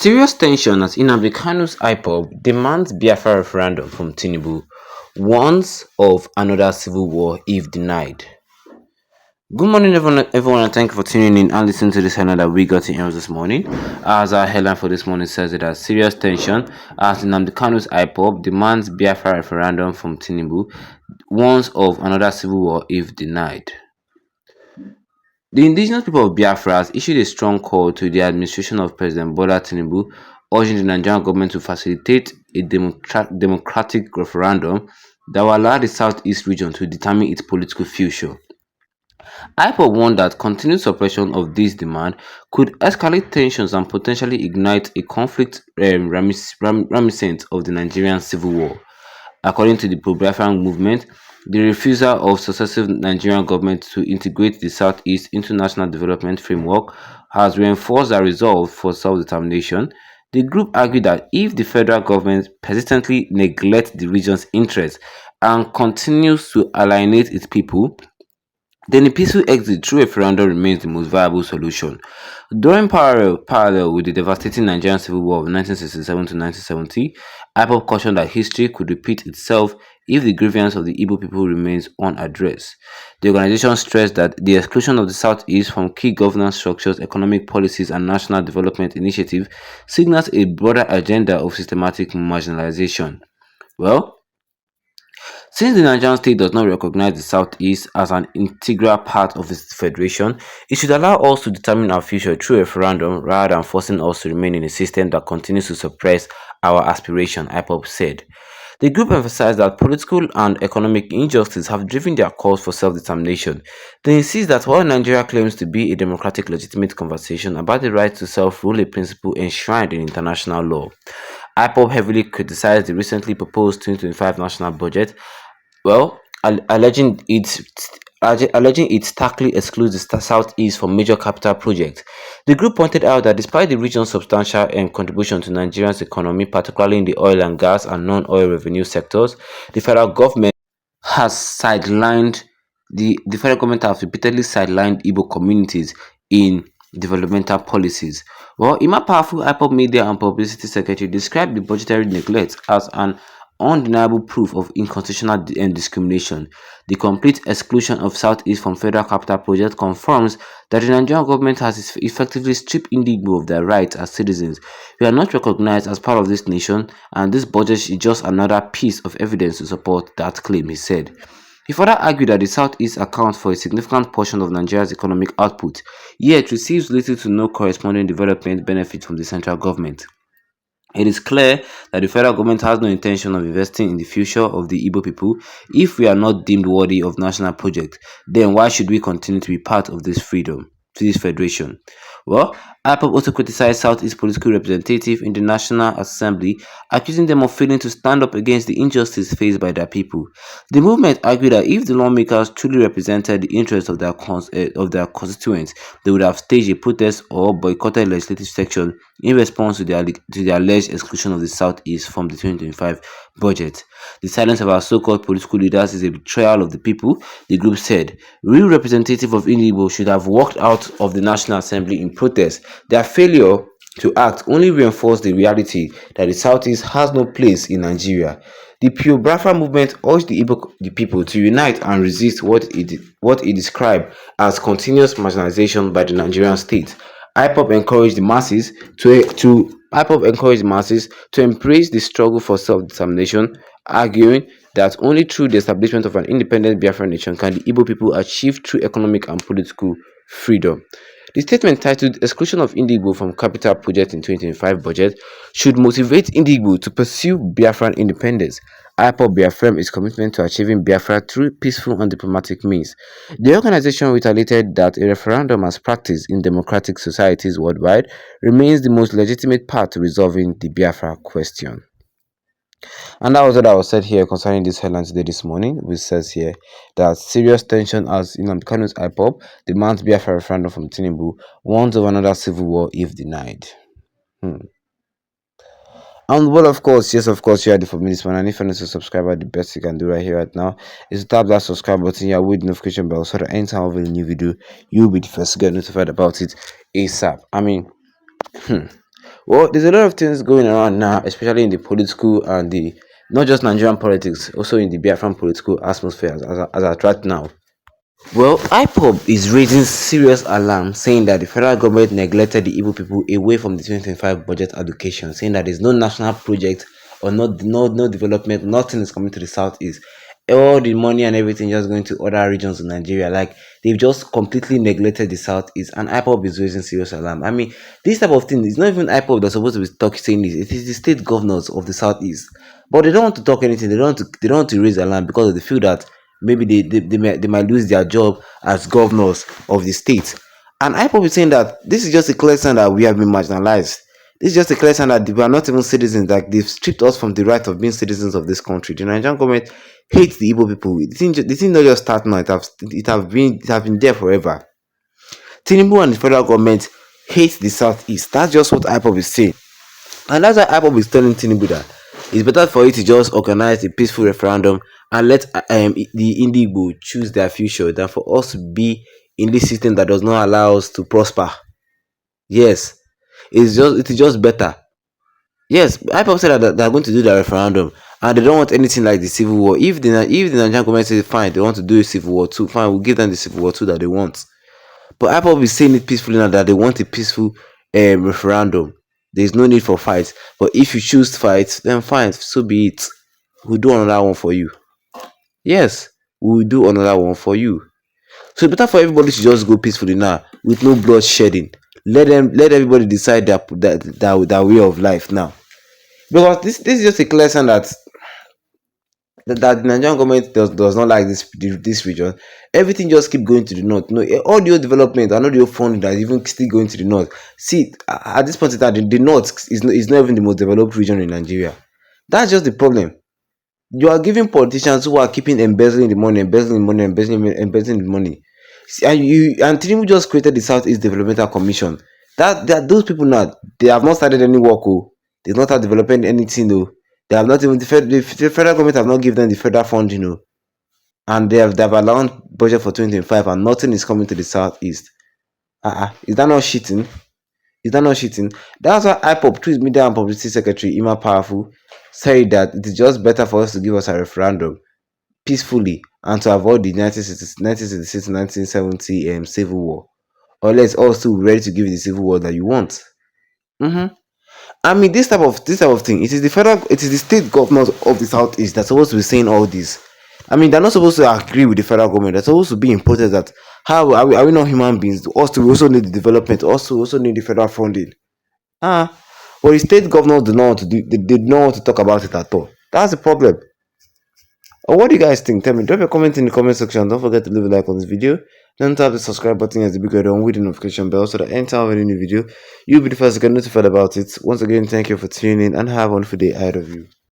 Serious tension as Nnamdi Kanu'S Ipob demands Biafra referendum from Tinubu, warns of another civil war if denied. Good morning, everyone, and thank you for tuning in and listening to this headline that we got in yours this morning. As our headline for this morning says, it has serious tension as Nnamdi Kanu'S Ipob demands Biafra referendum from Tinubu, warns of another civil war if denied. The indigenous people of Biafra has issued a strong call to the administration of President Bola Tinubu, urging the Nigerian government to facilitate a democratic referendum that will allow the southeast region to determine its political future. IPOB warned that continued suppression of this demand could escalate tensions and potentially ignite a conflict reminiscent of the Nigerian Civil War. According to the pro-Biafran movement, the refusal of successive Nigerian governments to integrate the Southeast into national development framework has reinforced their resolve for self-determination. The group argued that if the federal government persistently neglects the region's interests and continues to alienate its people, then a peaceful exit through referendum remains the most viable solution. During parallel with the devastating Nigerian Civil War of 1967 to 1970, IPOB cautioned that history could repeat itself if the grievance of the Igbo people remains unaddressed. The organization stressed that the exclusion of the Southeast from key governance structures, economic policies, and national development initiatives signals a broader agenda of systematic marginalization. Well, since the Nigerian state does not recognize the Southeast as an integral part of its federation, it should allow us to determine our future through a referendum rather than forcing us to remain in a system that continues to suppress our aspiration, IPOB said. The group emphasized that political and economic injustice have driven their calls for self-determination. They insist that while Nigeria claims to be a democratic legitimate conversation about the right to self-rule, a principle enshrined in international law, IPOB heavily criticized the recently proposed 2025 national budget, well, alleging it starkly excludes the Southeast from major capital projects. The group pointed out that despite the region's substantial contribution to Nigeria's economy, particularly in the oil and gas and non-oil revenue sectors, the federal government has sidelined the federal government has repeatedly sidelined Igbo communities in developmental policies. Well, Ima Powerful IPOB Media and Publicity Secretary described the budgetary neglect as an undeniable proof of unconstitutional discrimination. The complete exclusion of Southeast from federal capital projects confirms that the Nigerian government has effectively stripped Igbo of their rights as citizens. We are not recognized as part of this nation, and this budget is just another piece of evidence to support that claim, he said. He further argued that the Southeast accounts for a significant portion of Nigeria's economic output, yet receives little to no corresponding development benefit from the central government. It is clear that the federal government has no intention of investing in the future of the Igbo people. If we are not deemed worthy of national project, then why should we continue to be part of this federation? Well, IPOB also criticized Southeast political representatives in the National Assembly, accusing them of failing to stand up against the injustice faced by their people. The movement argued that if the lawmakers truly represented the interests of their constituents, they would have staged a protest or boycotted legislative section in response to the alleged exclusion of the Southeast from the 2025 budget. The silence of our so-called political leaders is a betrayal of the people, the group said. Real representatives of Igbo should have walked out of the National Assembly in protest. Their failure to act only reinforced the reality that the Southeast has no place in Nigeria. The Pure Biafra movement urged the people to unite and resist what it described as continuous marginalization by the Nigerian state. IPOB encouraged the masses to embrace the struggle for self-determination, arguing that only through the establishment of an independent Biafran nation can the Igbo people achieve true economic and political freedom. The statement titled Exclusion of Igbo from Capital Project in 2025 Budget should motivate Igbo to pursue Biafran independence. IPOB reaffirmed its commitment to achieving Biafra through peaceful and diplomatic means. The organization reiterated that a referendum as practiced in democratic societies worldwide remains the most legitimate path to resolving the Biafra question. And that was what I was said here concerning this headline today this morning, which says here that serious tension as Nnamdi Kanu's IPOB demands Biafra referendum from Tinubu, warns of another civil war if denied. And well, of course, yes, of course, you are the for me this one. And if you're not a subscriber, the best you can do right here, right now, is to tap that subscribe button here with the notification bell so that anytime I have a new video, you'll be the first to get notified about it ASAP. I mean, Well, there's a lot of things going around now, especially in the political and the not just Nigerian politics, also in the Biafran political atmosphere as at right now. Well, Ipob is raising serious alarm, saying that the federal government neglected the Igbo people away from the 2025 budget allocation, saying that there's no national project or no development, nothing is coming to the southeast. All the money and everything just going to other regions of Nigeria. Like they've just completely neglected the southeast, and Ipob is raising serious alarm. I mean, this type of thing is not even Ipob that's supposed to be talking saying this. It is the state governors of the southeast, but they don't want to talk anything. They don't want to raise alarm because they feel that maybe they might lose their job as governors of the state. And IPOB is saying that this is just a clear sign that we have been marginalized. This is just a clear sign that we are not even citizens, that they've stripped us from the right of being citizens of this country. The Nigerian government hates the Igbo people. The thing not just start now, it have been there forever. Tinubu and the federal government hate the southeast. That's just what IPOB is saying. And that's why IPOB is telling Tinubu that it's better for you to just organize a peaceful referendum and let the Igbo choose their future than for us to be in this system that does not allow us to prosper. Yes, it is just better. Yes, IPOB said that they are going to do the referendum and they don't want anything like the civil war. If the Nigerian government says fine, they want to do a civil war too, fine, we'll give them the civil war too that they want. But IPOB is saying it peacefully now that they want a peaceful referendum. There is no need for fight. But if you choose to fight, then fine, so be it. We'll do another one for you. Yes, we will do another one for you. So it's better for everybody to just go peacefully now with no blood shedding. Let everybody decide that way of life now. Because this is just a clear sign that the Nigerian government does not like this region. Everything just keep going to the north. No, all the old development and all the old funding that is even still going to the north. See, at this point in time, the north is not even the most developed region in Nigeria. That's just the problem. You are giving politicians who are keeping embezzling the money, embezzling the money. See, and Tinubu just created the Southeast Developmental Commission. That those people now, they have not started any work. Oh, they've not started developing anything. Though they have not even the federal government have not given them the federal funding. And they have allowed budget for 2025 and nothing is coming to the southeast. Is that not cheating? Is that not cheating? That's why IPOP, Truth Media and Publicity Secretary Ima Powerful, said that it is just better for us to give us a referendum peacefully and to avoid the 1966-1970 civil war. Or let's also be ready to give you the civil war that you want. Mm-hmm. I mean, this type of thing. It is the state governors of the southeast that's supposed to be saying all this. I mean, they're not supposed to agree with the federal government. They're supposed to be in protest that how are we not human beings? Also, we also need the development. Also, we also need the federal funding. Ah, but the state governors do not want to do. They don't want to talk about it at all. That's the problem. Or what do you guys think? Tell me. Drop a comment in the comment section. Don't forget to leave a like on this video. Don't tap the subscribe button as the big red on with the notification bell so that anytime I have any new video, you'll be the first to get notified about it. Once again, thank you for tuning in and have a wonderful day ahead of you.